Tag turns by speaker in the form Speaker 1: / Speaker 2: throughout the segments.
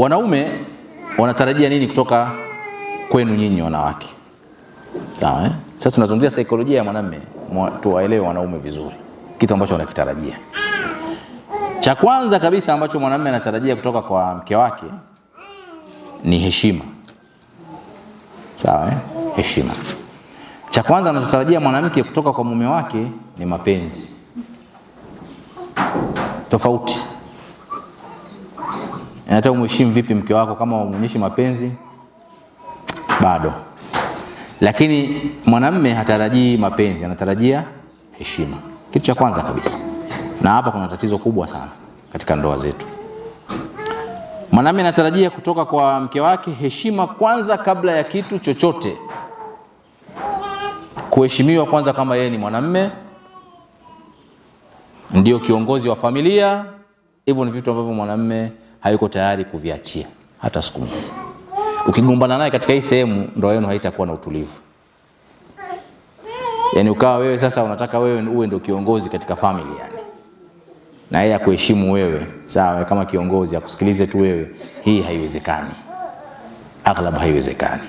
Speaker 1: Wanaume wanatarajia nini kutoka kwenu nyinyi wanawake? Sawa, Sasa tunazungumzia saikolojia ya mwanamume, tuwaelewe wanaume vizuri kitu ambacho wanakitarajia. Cha kwanza kabisa ambacho mwanamume anatarajia kutoka kwa mke wake ni heshima. Sawa, heshima. Cha kwanza anachotarajia mwanamke kutoka kwa mume wake ni mapenzi. Tofauti. Unataka umheshimu vipi mke wako kama umuonyeshi mapenzi? Bado. Lakini mwanamume hatarajii mapenzi, anatarajia heshima. Kitu cha kwanza kabisa. Na hapa kuna tatizo kubwa sana katika ndoa zetu. Mwanamume anatarajia kutoka kwa mke wake heshima kwanza kabla ya kitu chochote. Kuheshimiwa kwanza kama yeye ni mwanamume, ndio kiongozi wa familia. Hivyo ni vitu ambavyo mwanamume hayuko tayari kuviachia hata siku moja. Ukigombana naye katika hii sehemu, ndoa yenu haitakuwa na utulivu. Yaani ukawa wewe sasa unataka wewe uwe ndio kiongozi katika family yani. Na yeye akuheshimu wewe, sawa, kama kiongozi, akusikilize tu wewe. Hii haiwezekani. Aghlab haiwezekani.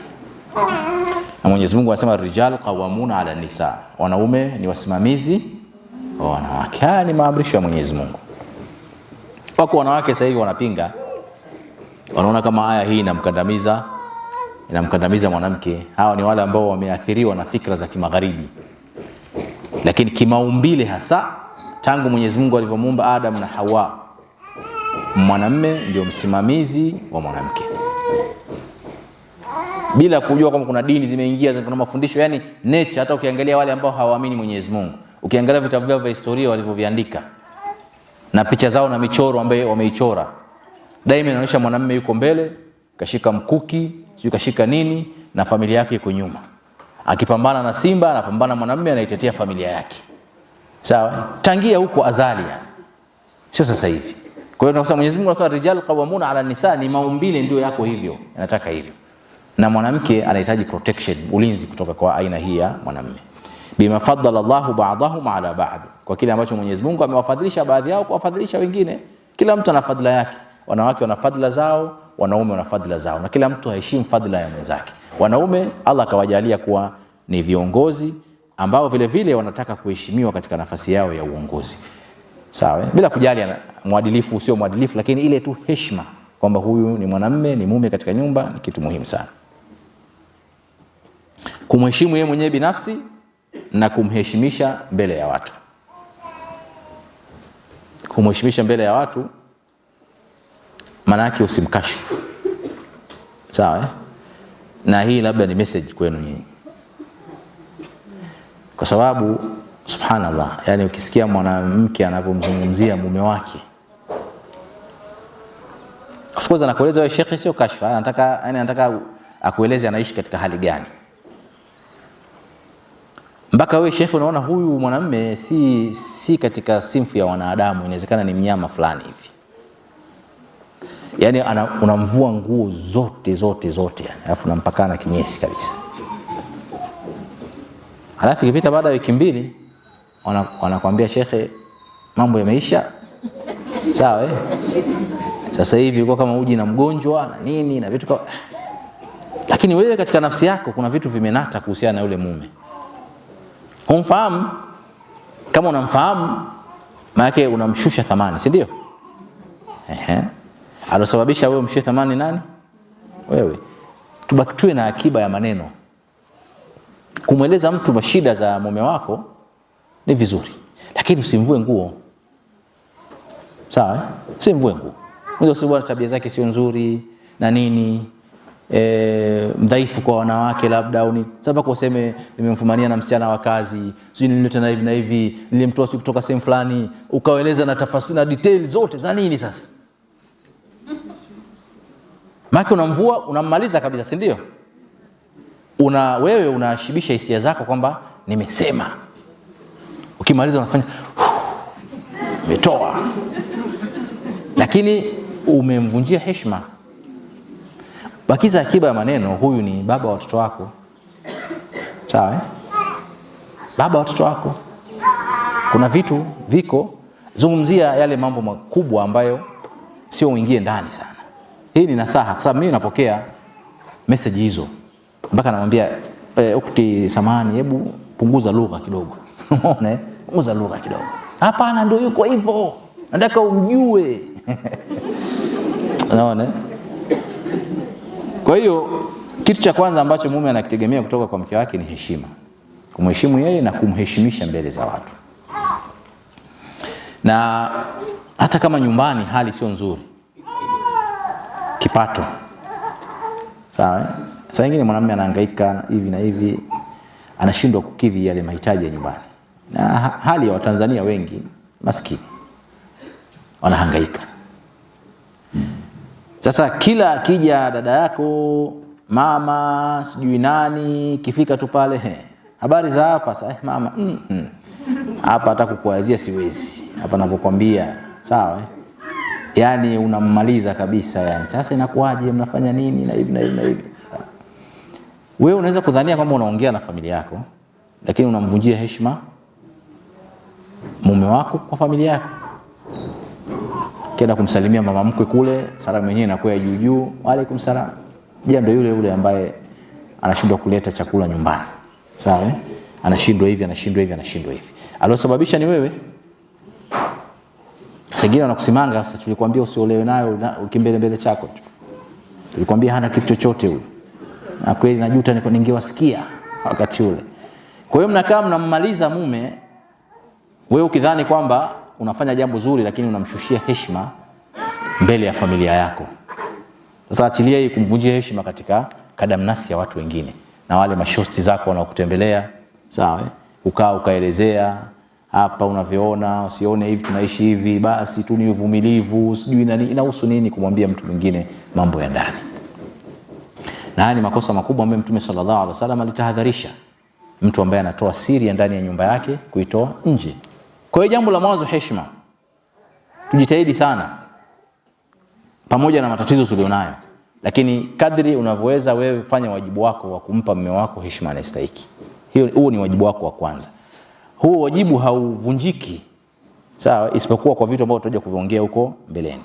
Speaker 1: Na Mwenyezi Mungu anasema rijal qawwamuna ala nisa. Wanaume ni wasimamizi wa wanawake. Haya ni maamrisho ya Mwenyezi Mungu. Wako wanawake sasa hivi wanapinga. Wanaona kama aya hii inamkandamiza mwanamke. Hawa ni wale ambao wameathiriwa na fikra za kimagharibi. Lakini kimaumbile hasa tangu Mwenyezi Mungu alivyomuumba Adam na Hawa, mwanamume ndio msimamizi wa mwanamke. Bila kujua kama kuna dini zimeingia, kuna mafundisho, yani nature. Hata ukiangalia wale ambao hawaamini Mwenyezi Mungu, ukiangalia vitabu vyao vya historia walivyoviandika na picha zao na michoro ambayo wameichora, daima inaonyesha mwanamume yuko mbele, kashika mkuki, sio kashika nini, na familia yake iko nyuma. Akipambana na simba, anapambana mwanamume, anaitetea familia yake. Sawa? Tangia huko azali yani. Sio sasa hivi. Kwa hiyo tunasema Mwenyezi Mungu anasema rijal qawwamuna ala nisa, ni maumbile ndio yako hivyo, anataka hivyo. Na mwanamke anahitaji protection, ulinzi kutoka kwa aina hii ya mwanamume. Bima faddala Allahu ba'dahum ala ba'd, kwa kile ambacho Mwenyezi Mungu amewafadhilisha baadhi yao kuwafadhilisha wengine. Kila mtu ana fadhila yake. Wanawake wana fadhila zao, wanaume wana fadhila zao, na kila mtu aheshimu fadhila ya mwenzake. Wanaume Allah akawajalia kuwa ni viongozi ambao vile vile wanataka kuheshimiwa katika nafasi yao ya uongozi. Sawa? Bila kujali mwadilifu sio mwadilifu, lakini ile tu heshima kwamba huyu ni mwanamume, ni mume katika nyumba, ni kitu muhimu sana. Kumheshimu yeye mwenyewe binafsi na kumheshimisha mbele ya watu. Kumheshimisha mbele ya watu maana yake usimkashifu. Sawa? Na hii labda ni message kwenu nyinyi. Kwa sababu subhanallah, yani ukisikia mwanamke anapomzungumzia mume wake, of course anakueleza wewe shekhi, sio kashfa, anataka akueleze anaishi katika hali gani. Mpaka wewe shekhi unaona huyu mwanamume si katika sinfu ya wanadamu, inawezekana ni mnyama fulani hivi. Yani unamvua nguo zote yani, alafu unampakana kinyesi kabisa. Halafu ikipita baada ya wiki mbili wanakuambia shekhe, mambo yameisha. Sawa Sasa hivi uko kama uji na mgonjwa na nini na vitu lakini wewe katika nafsi yako kuna vitu vimenata kuhusiana na yule mume. Humfahamu. Kama unamfahamu, maana yake unamshusha thamani, si ndio? Alosababisha wewe umshushe thamani nani? Wewe. Tubakitue na akiba ya maneno. Kumweleza mtu mashida za mume wako ni vizuri, lakini usimvue nguo. Sawa? Usimvue nguo. Unaweza kusema tabia zake sio nzuri na nini, mdhaifu kwa wanawake labda, au ni sababu useme nimemfumania na msichana wa kazi, sio nilileta na hivi na hivi, nilimtoa kutoka sehemu fulani, ukaeleza na tafasiri na details zote za nini sasa? Maki unamvua, unammaliza kabisa, si ndio? Wewe unashibisha hisia zako kwamba nimesema. Ukimaliza unafanya umetoa. Lakini umemvunjia heshima. Bakiza akiba ya maneno, huyu ni baba wa watoto wako. Sawa Baba wa watoto wako. Kuna vitu viko, zungumzia yale mambo makubwa ambayo sio uingie ndani sana. Hii ni nasaha kwa sababu mimi napokea message hizo. Mpaka namwambia ukti samani, hebu punguza lugha kidogo. Unaona? Punguza lugha kidogo. Hapana, ndio yuko hivyo. Nataka umjue. Unaona? Kwa hiyo kitu cha kwanza ambacho mume anakitegemea kutoka kwa mke wake ni heshima. Kumheshimu yeye na kumheshimisha mbele za watu. Na hata kama nyumbani hali sio nzuri, kipato, sawa, saa nyingine mwanamume anahangaika hivi na hivi, anashindwa kukidhi yale mahitaji ya nyumbani. Na hali ya Watanzania wengi maskini wanahangaika. Sasa kila akija dada yako, mama, sijui nani, kifika tu pale, habari za hapa sasa, mama, hapa hata kukuazia siwezi. Hapa ninapokuambia, sawa, yani unammaliza kabisa yani. Sasa inakuaje, mnafanya nini na hivi na hivi na hivi. Wewe unaweza kudhania kwamba unaongea na familia yako, lakini unamvunjia heshima mume wako kwa familia yako. Kienda kumsalimia mama mkwe kule, salamu yenyewe inakuwa ya juu juu, wa alaykum salaam. Je, ndio yule ambaye anashindwa kuleta chakula nyumbani. Sawa? Anashindwa hivi, anashindwa hivi, anashindwa hivi. Aliyosababisha ni wewe. Sengine wanakusimanga, sasa tulikwambia usiolewe nayo, ukimbele mbele chako. Tulikwambia hana kitu chochote huyo. Na kweli najuta ningewasikia wakati ule. Kwa hiyo mnakaa mnammaliza mume, wewe ukidhani kwamba unafanya jambo zuri, lakini unamshushia heshima mbele ya familia yako. Sasa achilia hii kumvunjia heshima katika kadamnasi ya watu wengine na wale mashosti zako wanaokutembelea, sawa? Ukaelezea hapa unavyoona, usione hivi, tunaishi hivi, basi tu ni uvumilivu, sijui nani, inahusu nini kumwambia mtu mwingine mambo ya ndani. Na haya ni makosa makubwa ambayo Mtume sallallahu alaihi wasallam alitahadharisha mtu ambaye anatoa siri ya ndani ya nyumba yake kuitoa nje. Kwa hiyo jambo la mwanzo heshima. Tujitahidi sana pamoja na matatizo tulionayo, lakini kadri unavyoweza wewe fanya wajibu wako wa kumpa mume wako heshima anayostahili. Huo ni wajibu wako wa kwanza. Huo wajibu hauvunjiki, sawa, isipokuwa kwa vitu ambavyo tutaje kuviongea huko mbeleni.